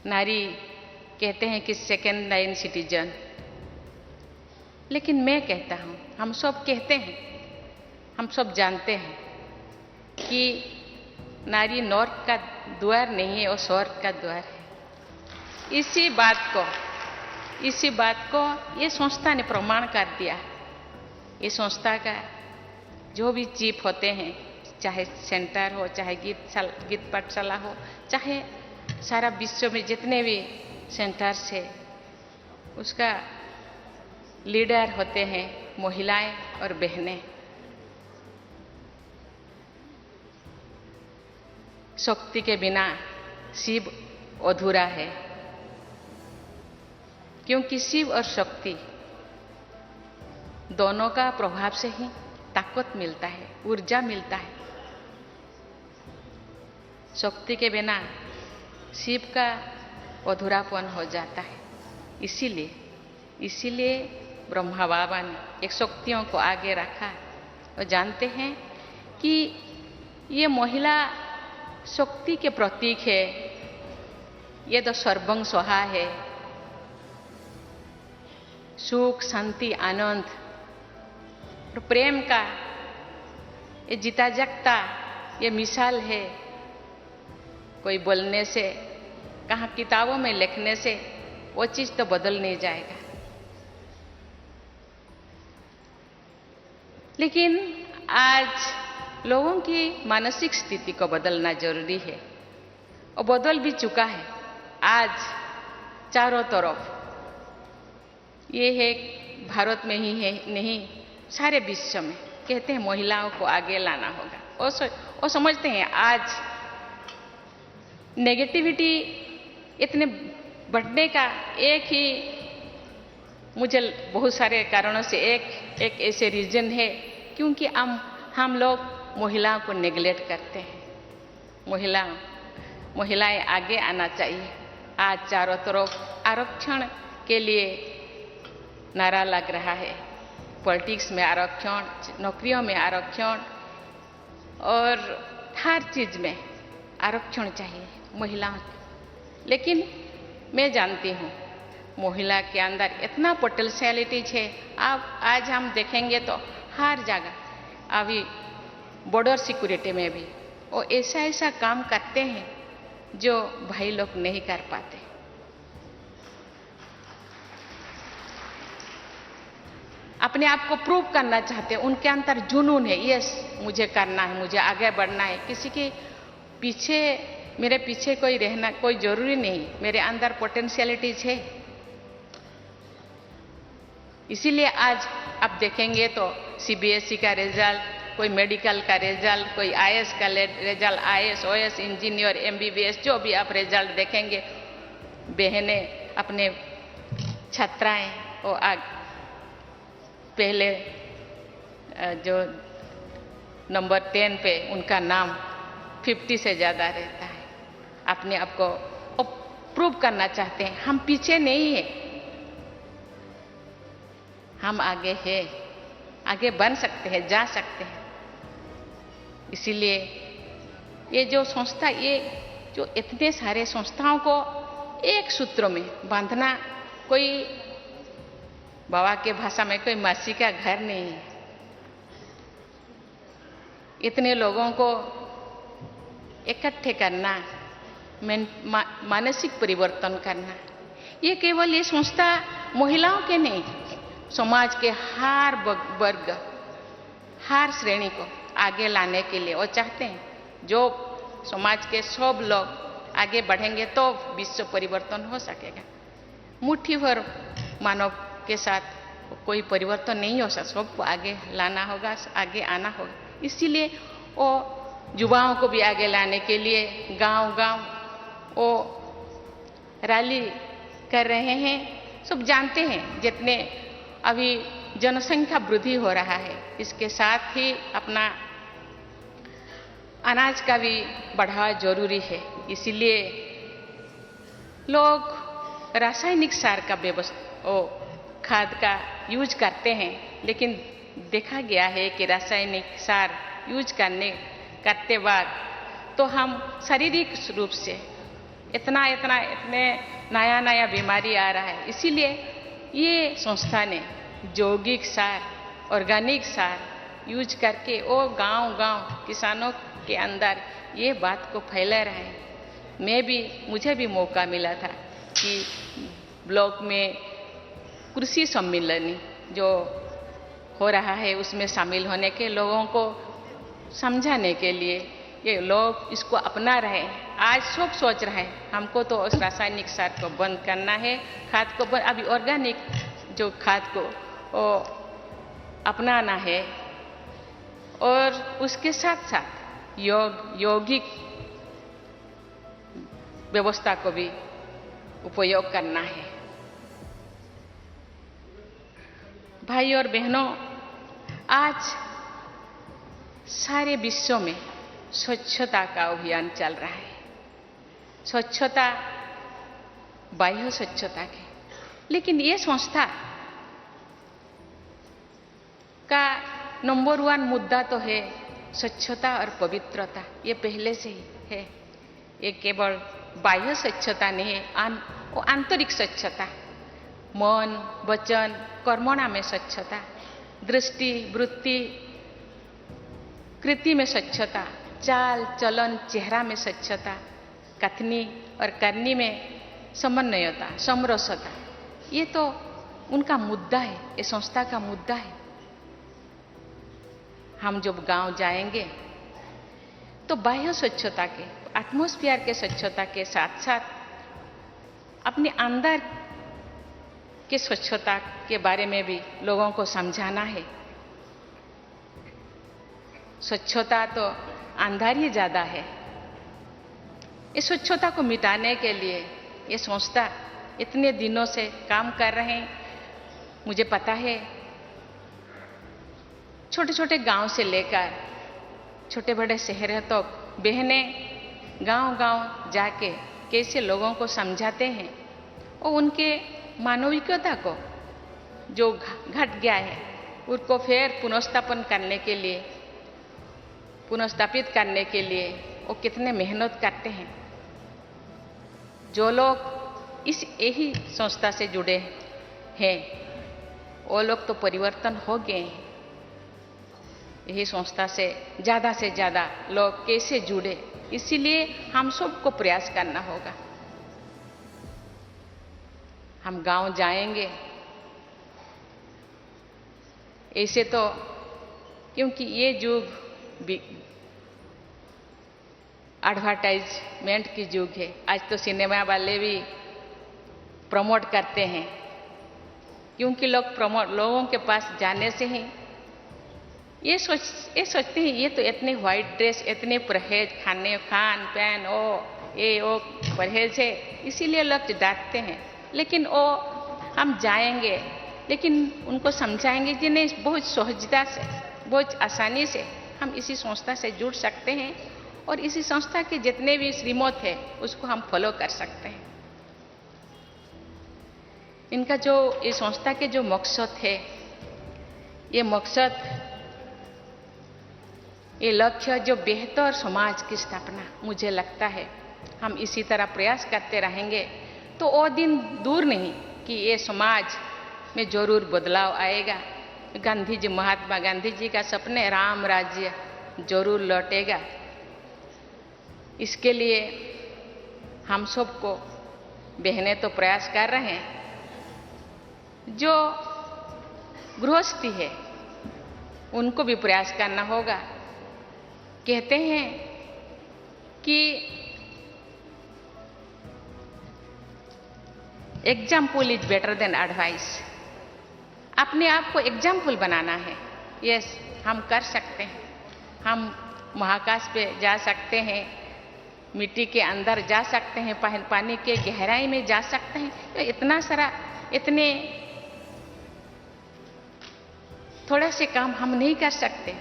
नारी कहते हैं कि सेकेंड लाइन सिटीजन, लेकिन मैं कहता हूँ, हम सब कहते हैं, हम सब जानते हैं कि नारी नर्क का द्वार नहीं है, वो स्वर्ग का द्वार है। इसी बात को ये संस्था ने प्रमाण कर दिया। ये संस्था का जो भी चीफ होते हैं, चाहे सेंटर हो, चाहे गीत पाठशाला हो, चाहे सारा विश्व में जितने भी सेंटर्स है, उसका लीडर होते हैं महिलाएं और बहनें। शक्ति के बिना शिव अधूरा है, क्योंकि शिव और शक्ति दोनों का प्रभाव से ही ताकत मिलता है, ऊर्जा मिलता है। शक्ति के बिना शिव का अधूरापन हो जाता है। इसीलिए ब्रह्मा बाबा ने एक शक्तियों को आगे रखा और जानते हैं कि ये महिला शक्ति के प्रतीक है, ये तो सर्वं स्वाहा है। सुख, शांति, आनंद और प्रेम का ये जीता जागता ये मिसाल है। कोई बोलने से, कहाँ किताबों में लिखने से वो चीज तो बदल नहीं जाएगा, लेकिन आज लोगों की मानसिक स्थिति को बदलना जरूरी है और बदल भी चुका है। आज चारों तरफ ये है, भारत में ही है नहीं, सारे विश्व में कहते हैं महिलाओं को आगे लाना होगा। और समझते हैं आज नेगेटिविटी इतने बढ़ने का एक ही, मुझे बहुत सारे कारणों से एक ऐसे रीजन है, क्योंकि हम लोग महिलाओं को नेग्लेक्ट करते हैं। महिलाएं आगे आना चाहिए। आज चारों तरफ आरक्षण के लिए नारा लग रहा है। पॉलिटिक्स में आरक्षण, नौकरियों में आरक्षण और हर चीज में आरक्षण चाहिए महिलाओं को। लेकिन मैं जानती हूँ महिला के अंदर इतना पोटेंशियलिटीज है। आज हम देखेंगे तो हर जगह, अभी बॉर्डर सिक्योरिटी में भी वो ऐसा काम करते हैं जो भाई लोग नहीं कर पाते। अपने आप को प्रूव करना चाहते हैं, उनके अंदर जुनून है, यस मुझे करना है, मुझे आगे बढ़ना है। किसी के पीछे, मेरे पीछे कोई रहना कोई जरूरी नहीं, मेरे अंदर पोटेंशियलिटीज है। इसीलिए आज आप देखेंगे तो सीबीएसई का रिजल्ट, कोई मेडिकल का रिजल्ट, कोई आईएएस का result, IAS, OAS, engineer, MBBS, जो भी आप रिजल्ट देखेंगे, बहनें अपने छात्राएं और पहले जो नंबर 10 पे उनका नाम 50 से ज़्यादा रहता है। अपने आप को प्रूव करना चाहते हैं। हम पीछे नहीं है, हम आगे हैं, आगे बन सकते हैं, जा सकते हैं। इसीलिए ये जो संस्था, ये जो इतने सारे संस्थाओं को एक सूत्र में बांधना, कोई बाबा के भाषा में कोई मासी का घर नहीं है। इतने लोगों को इकट्ठे करना, मानसिक परिवर्तन करना, ये केवल ये संस्था महिलाओं के नहीं, समाज के हर वर्ग, हर श्रेणी को आगे लाने के लिए वो चाहते हैं। जो समाज के सब लोग आगे बढ़ेंगे तो विश्व परिवर्तन हो सकेगा। मुट्ठी भर मानव के साथ कोई परिवर्तन नहीं हो सकता, सबको आगे लाना होगा, आगे आना होगा। इसीलिए वो युवाओं को भी आगे लाने के लिए गांव-गांव वो रैली कर रहे हैं। सब जानते हैं जितने अभी जनसंख्या वृद्धि हो रहा है, इसके साथ ही अपना अनाज का भी बढ़ावा जरूरी है। इसीलिए लोग रासायनिक सार का खाद का यूज करते हैं, लेकिन देखा गया है कि रासायनिक सार यूज करते बाद तो हम शारीरिक रूप से इतने नया नया बीमारी आ रहा है। इसीलिए ये संस्था ने जैविक सार, ऑर्गेनिक सार यूज करके वो गांव-गांव किसानों के अंदर ये बात को फैला रहे हैं। मुझे भी मौका मिला था कि ब्लॉक में कृषि सम्मेलन जो हो रहा है उसमें शामिल होने के, लोगों को समझाने के लिए ये लोग इसको अपना रहे हैं। आज सब सोच रहे हैं हमको तो उस रासायनिक सार को बंद करना है, खाद को बंद, अभी ऑर्गेनिक जो खाद को अपनाना है और उसके साथ साथ यौगिक व्यवस्था को भी उपयोग करना है। भाई और बहनों, आज सारे विश्व में स्वच्छता का अभियान चल रहा है। स्वच्छता, बाह्य स्वच्छता के, लेकिन ये संस्था का नंबर 1 मुद्दा तो है स्वच्छता और पवित्रता। ये पहले से ही है। ये केवल बाह्य स्वच्छता नहीं है, वो आंतरिक स्वच्छता, मन, वचन, कर्मणा में स्वच्छता, दृष्टि, वृत्ति, कृति में स्वच्छता, चाल चलन, चेहरा में स्वच्छता, कथनी और करनी में समन्वयता, समरसता, ये तो उनका मुद्दा है, ये संस्था का मुद्दा है। हम जब गांव जाएंगे तो बाह्य स्वच्छता के, एटमॉस्फेयर के स्वच्छता के साथ साथ अपने अंदर के स्वच्छता के बारे में भी लोगों को समझाना है। स्वच्छता तो अंदर ही ज्यादा है। इस स्वच्छता को मिटाने के लिए ये संस्था इतने दिनों से काम कर रहे हैं। मुझे पता है छोटे छोटे गांव से लेकर छोटे बड़े शहरों तक बहनें गांव-गांव जाके कैसे लोगों को समझाते हैं और उनके मानविकता को जो घट गया है उसको फिर पुनर्स्थापित करने के लिए वो कितने मेहनत करते हैं। जो लोग यही संस्था से जुड़े हैं वो लोग तो परिवर्तन हो गए हैं। यही संस्था से ज़्यादा लोग कैसे जुड़े, इसीलिए हम सबको प्रयास करना होगा। हम गांव जाएंगे ऐसे तो, क्योंकि ये युग एडवर्टाइजमेंट की युग है। आज तो सिनेमा वाले भी प्रमोट करते हैं, क्योंकि लोगों के पास जाने से ही ये सोचते हैं ये तो इतने व्हाइट ड्रेस, इतने परहेज, खान पान वो परहेज है, इसीलिए लोग डांटते हैं। लेकिन वो हम जाएंगे, लेकिन उनको समझाएंगे कि नहीं, बहुत सहजता से, बहुत आसानी से हम इसी संस्था से जुड़ सकते हैं और इसी संस्था के जितने भी श्रीमत है उसको हम फॉलो कर सकते हैं। इनका जो ये संस्था के जो मकसद है, ये मकसद, ये लक्ष्य जो बेहतर समाज की स्थापना, मुझे लगता है हम इसी तरह प्रयास करते रहेंगे तो वो दिन दूर नहीं कि ये समाज में जरूर बदलाव आएगा। महात्मा गांधी जी का सपने राम राज्य जरूर लौटेगा। इसके लिए हम सबको, बहनें तो प्रयास कर रहे हैं, जो गृहस्थी है उनको भी प्रयास करना होगा। कहते हैं कि example is better than advice. अपने आप को एग्जाम्पल बनाना है। यस, हम कर सकते हैं। हम महाकाश पे जा सकते हैं, मिट्टी के अंदर जा सकते हैं, पानी के गहराई में जा सकते हैं। तो इतना सारा, इतने थोड़ा से काम हम नहीं कर सकते।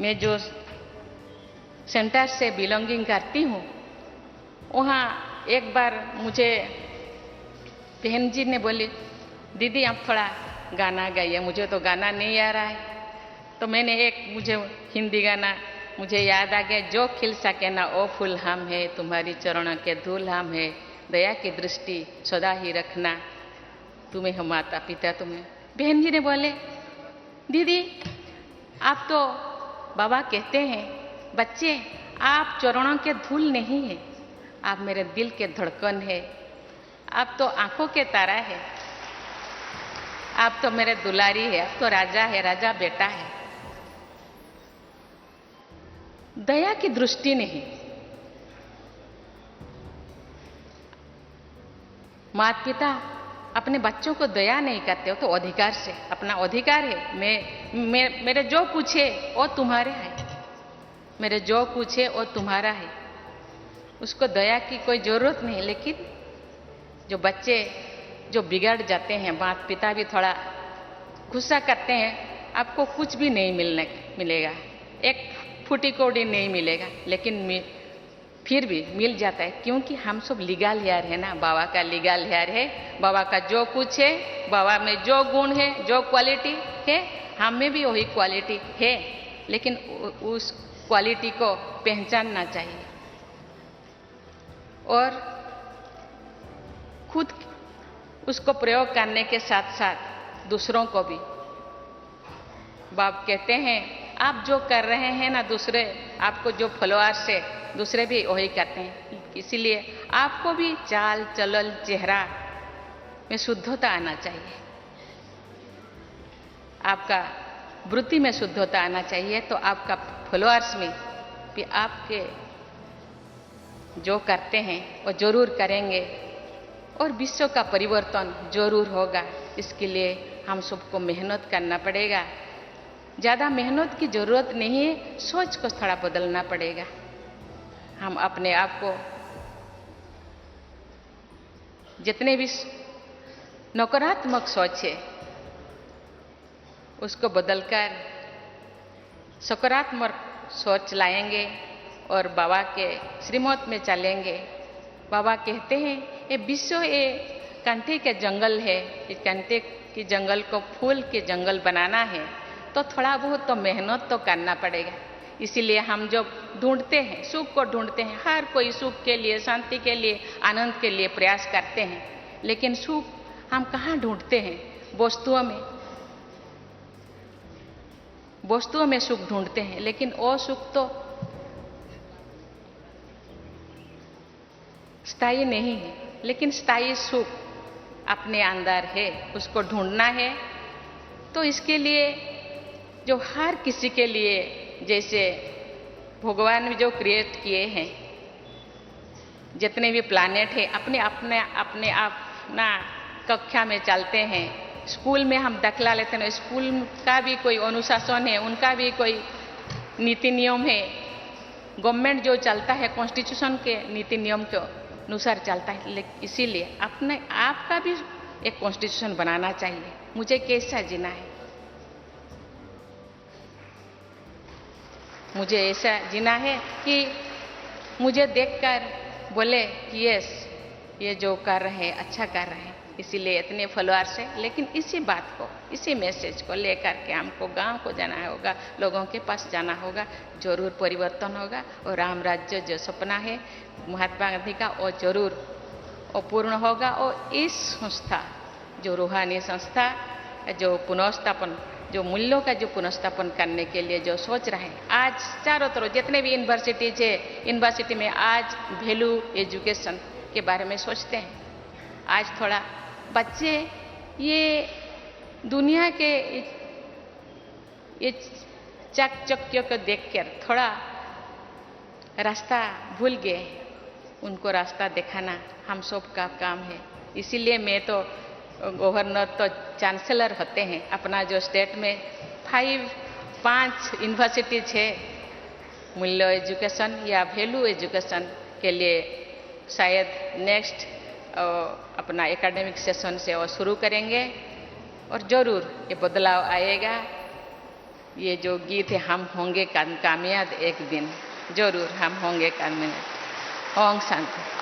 मैं जो सेंटर से बिलोंगिंग करती हूँ, वहाँ एक बार मुझे बहन जी ने बोली, दीदी आप थोड़ा गाना गाइए। मुझे तो गाना नहीं आ रहा है, तो मैंने मुझे हिंदी गाना मुझे याद आ गया, जो खिल सके ना ओ फूल हम है, तुम्हारी चरणों के धूल हम है, दया की दृष्टि सदा ही रखना, तुम्हें हम माता पिता तुम्हें। बहन जी ने बोले, दीदी आप तो बाबा कहते हैं, बच्चे आप चरणों के धूल नहीं है, आप मेरे दिल के धड़कन है, आप तो आंखों के तारा है, आप तो मेरे दुलारी है, आप तो राजा है, राजा बेटा है। दया की दृष्टि नहीं, माता पिता अपने बच्चों को दया नहीं करते हो तो अधिकार से, अपना अधिकार है, मेरे जो कुछ है वो तुम्हारे है, मेरे जो कुछ है वो तुम्हारा है, उसको दया की कोई जरूरत नहीं। लेकिन जो बच्चे जो बिगड़ जाते हैं, माता पिता भी थोड़ा गुस्सा करते हैं, आपको कुछ भी नहीं मिलेगा, एक फूटी कौड़ी नहीं मिलेगा, लेकिन फिर भी मिल जाता है, क्योंकि हम सब लीगल हेयर है ना, बाबा का लीगल हेयर है, बाबा का जो कुछ है, बाबा में जो गुण है, जो क्वालिटी है, हम में भी वही क्वालिटी है, लेकिन उस क्वालिटी को पहचानना चाहिए और खुद उसको प्रयोग करने के साथ साथ दूसरों को भी। बाप कहते हैं, आप जो कर रहे हैं ना, दूसरे आपको जो फॉलोअर्स है, दूसरे भी वही करते हैं, इसीलिए आपको भी चाल चलन चेहरा में शुद्धता आना चाहिए, आपका वृत्ति में शुद्धता आना चाहिए, तो आपका फॉलोअर्स में भी आपके जो करते हैं वो जरूर करेंगे और विश्व का परिवर्तन जरूर होगा। इसके लिए हम सबको मेहनत करना पड़ेगा, ज़्यादा मेहनत की जरूरत नहीं है, सोच को थोड़ा बदलना पड़ेगा। हम अपने आप को जितने भी नकारात्मक सोच है उसको बदलकर सकारात्मक सोच लाएंगे और बाबा के श्रीमत में चलेंगे। बाबा कहते हैं, ये विश्व ये कंटे के जंगल है, इस कंटे के जंगल को फूल के जंगल बनाना है तो थोड़ा बहुत तो मेहनत तो करना पड़ेगा। इसीलिए हम जो ढूंढते हैं, सुख को ढूंढते हैं, हर कोई सुख के लिए, शांति के लिए, आनंद के लिए प्रयास करते हैं, लेकिन सुख हम कहाँ ढूंढते हैं? वस्तुओं में, वस्तुओं में सुख ढूंढते हैं, लेकिन वो सुख तो स्थायी नहीं है, लेकिन स्थायी सुख अपने अंदर है, उसको ढूंढना है। तो इसके लिए जो हर किसी के लिए, जैसे भगवान ने जो क्रिएट किए हैं, जितने भी प्लैनेट है, अपने अपने अपने अपना कक्षा में चलते हैं। स्कूल में हम दाखिला लेते हैं, स्कूल का भी कोई अनुशासन है, उनका भी कोई नीति नियम है। गवर्नमेंट जो चलता है कॉन्स्टिट्यूशन के नीति नियम के अनुसार चलता है, लेकिन इसीलिए अपने आप का भी एक कॉन्स्टिट्यूशन बनाना चाहिए। मुझे कैसा जीना है, मुझे ऐसा जीना है कि मुझे देखकर बोले कि यस, ये जो कर रहे हैं अच्छा कर रहे हैं, इसीलिए इतने फॉलोअर्स है। लेकिन इसी बात को, इसी मैसेज को लेकर के हमको गांव को जाना होगा, लोगों के पास जाना होगा, जरूर परिवर्तन होगा और राम राज्य जो सपना है महात्मा गांधी का, वो जरूर वो पूर्ण होगा। और इस संस्था जो रूहानी संस्था जो पुनर्स्थापन, जो मूल्यों का जो पुनर्स्थापन करने के लिए जो सोच रहे हैं, आज चारों तरफ जितने भी यूनिवर्सिटीज है, यूनिवर्सिटी में आज वैल्यू एजुकेशन के बारे में सोचते हैं। आज थोड़ा बच्चे ये दुनिया के ये चकचक्यों को देखकर थोड़ा रास्ता भूल गए, उनको रास्ता दिखाना हम सब का काम है। इसीलिए मैं तो गवर्नर तो चांसलर होते हैं, अपना जो स्टेट में 5 यूनिवर्सिटीज है मूल्य एजुकेशन या वैल्यू एजुकेशन के लिए, शायद नेक्स्ट अपना एकेडमिक सेशन से वो शुरू करेंगे और ज़रूर ये बदलाव आएगा। ये जो गीत है, हम होंगे कामयाब एक दिन, जरूर हम होंगे कामयाब। ओम शांति।